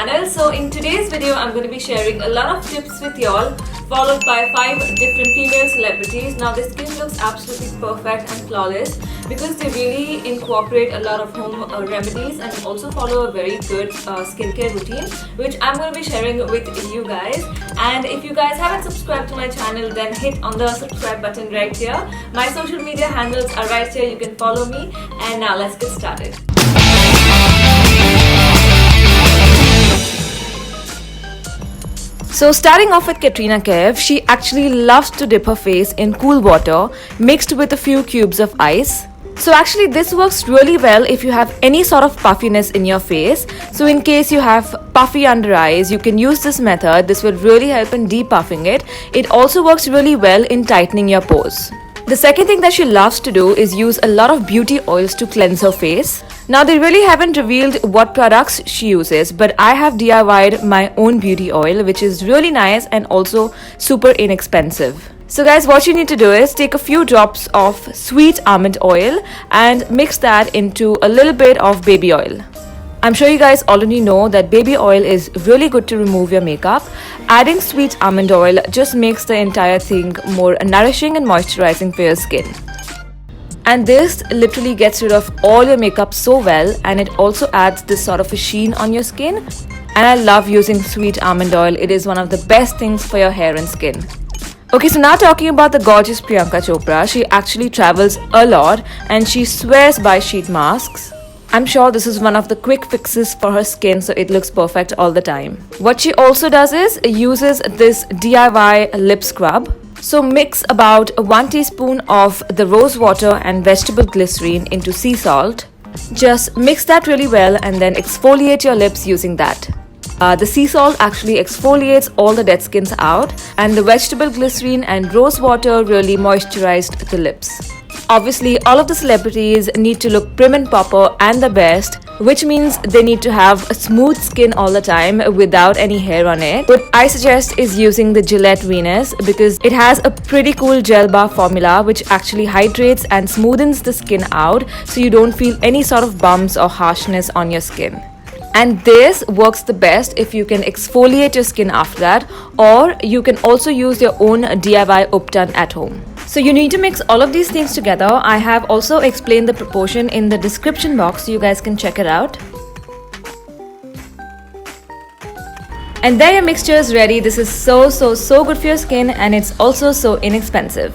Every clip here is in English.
channel. So in today's video I'm going to be sharing a lot of tips with y'all, followed by 5 different female celebrities. Now their skin looks absolutely perfect and flawless because they really incorporate a lot of home remedies and also follow a very good skincare routine, which I'm going to be sharing with you guys. And if you guys haven't subscribed to my channel, then hit on the subscribe button right here. My social media handles are right here, you can follow me. And now let's get started. So starting off with Katrina Kaif, she actually loves to dip her face in cool water mixed with a few cubes of ice. So actually this works really well if you have any sort of puffiness in your face. So in case you have puffy under eyes, you can use this method. This will really help in depuffing it. It also works really well in tightening your pores. The second thing that she loves to do is use a lot of beauty oils to cleanse her face. Now they really haven't revealed what products she uses, but I have DIY'd my own beauty oil, which is really nice and also super inexpensive. So guys, what you need to do is take a few drops of sweet almond oil and mix that into a little bit of baby oil. I'm sure you guys already know that baby oil is really good to remove your makeup. Adding sweet almond oil just makes the entire thing more nourishing and moisturizing for your skin. And this literally gets rid of all your makeup so well, and it also adds this sort of a sheen on your skin. And I love using sweet almond oil. It is one of the best things for your hair and skin. Okay, so now talking about the gorgeous Priyanka Chopra, she actually travels a lot and she swears by sheet masks. I'm sure this is one of the quick fixes for her skin, so it looks perfect all the time. What she also does is uses this DIY lip scrub. So mix about 1 teaspoon of the rose water and vegetable glycerine into sea salt. Just mix that really well and then exfoliate your lips using that. The sea salt actually exfoliates all the dead skins out, and the vegetable glycerine and rose water really moisturized the lips. Obviously, all of the celebrities need to look prim and proper and the best, which means they need to have a smooth skin all the time without any hair on it. What I suggest is using the Gillette Venus because it has a pretty cool gel bar formula which actually hydrates and smoothens the skin out so you don't feel any sort of bumps or harshness on your skin. And this works the best if you can exfoliate your skin after that, or you can also use your own DIY Upton at home. So you need to mix all of these things together. I have also explained the proportion in the description box so you guys can check it out. And there your mixture is ready. This is so good for your skin, and it's also so inexpensive.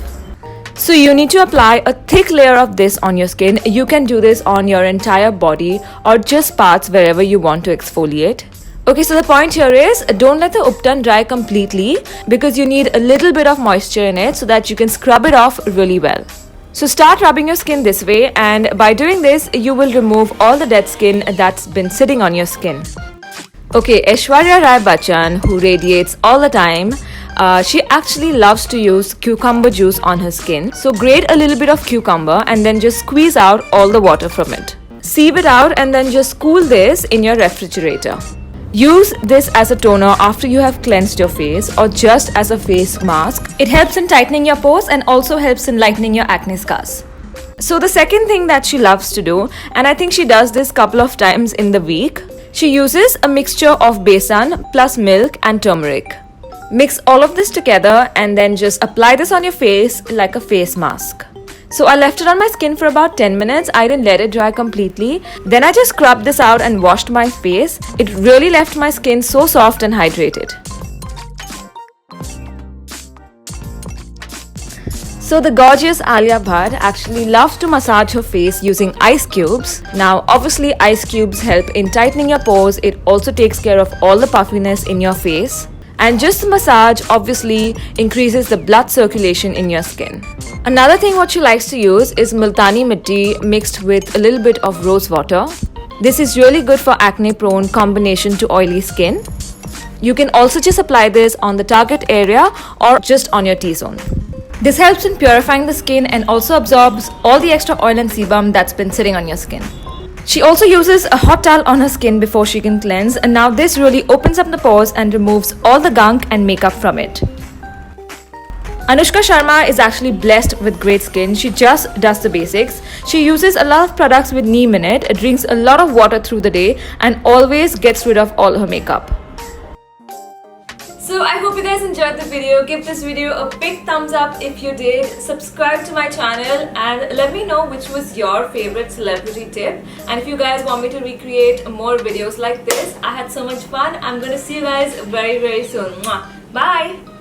So you need to apply a thick layer of this on your skin. You can do this on your entire body or just parts wherever you want to exfoliate. Okay, so the point here is don't let the Upton dry completely because you need a little bit of moisture in it so that you can scrub it off really well. So start rubbing your skin this way, and by doing this you will remove all the dead skin that's been sitting on your skin. Okay, Aishwarya Rai Bachchan, who radiates all the time, she actually loves to use cucumber juice on her skin. So grate a little bit of cucumber and then just squeeze out all the water from it. Sieve it out and then just cool this in your refrigerator. Use this as a toner after you have cleansed your face or just as a face mask. It helps in tightening your pores and also helps in lightening your acne scars. So the second thing that she loves to do, and I think she does this couple of times in the week, she uses a mixture of besan plus milk and turmeric. Mix all of this together and then just apply this on your face like a face mask. So I left it on my skin for about 10 minutes. I didn't let it dry completely. Then I just scrubbed this out and washed my face. It really left my skin so soft and hydrated. So the gorgeous Alia Bhatt actually loves to massage her face using ice cubes. Now obviously ice cubes help in tightening your pores. It also takes care of all the puffiness in your face. And just the massage obviously increases the blood circulation in your skin. Another thing what she likes to use is Multani Mitti mixed with a little bit of rose water. This is really good for acne prone combination to oily skin. You can also just apply this on the target area or just on your T-zone. This helps in purifying the skin and also absorbs all the extra oil and sebum that's been sitting on your skin. She also uses a hot towel on her skin before she can cleanse, and now this really opens up the pores and removes all the gunk and makeup from it. Anushka Sharma is actually blessed with great skin. She just does the basics. She uses a lot of products with neem in it, drinks a lot of water through the day, and always gets rid of all her makeup. So I hope you guys enjoyed the video. Give this video a big thumbs up if you did. Subscribe to my channel and let me know which was your favorite celebrity tip. And if you guys want me to recreate more videos like this, I had so much fun. I'm gonna see you guys very soon. Mwah. Bye!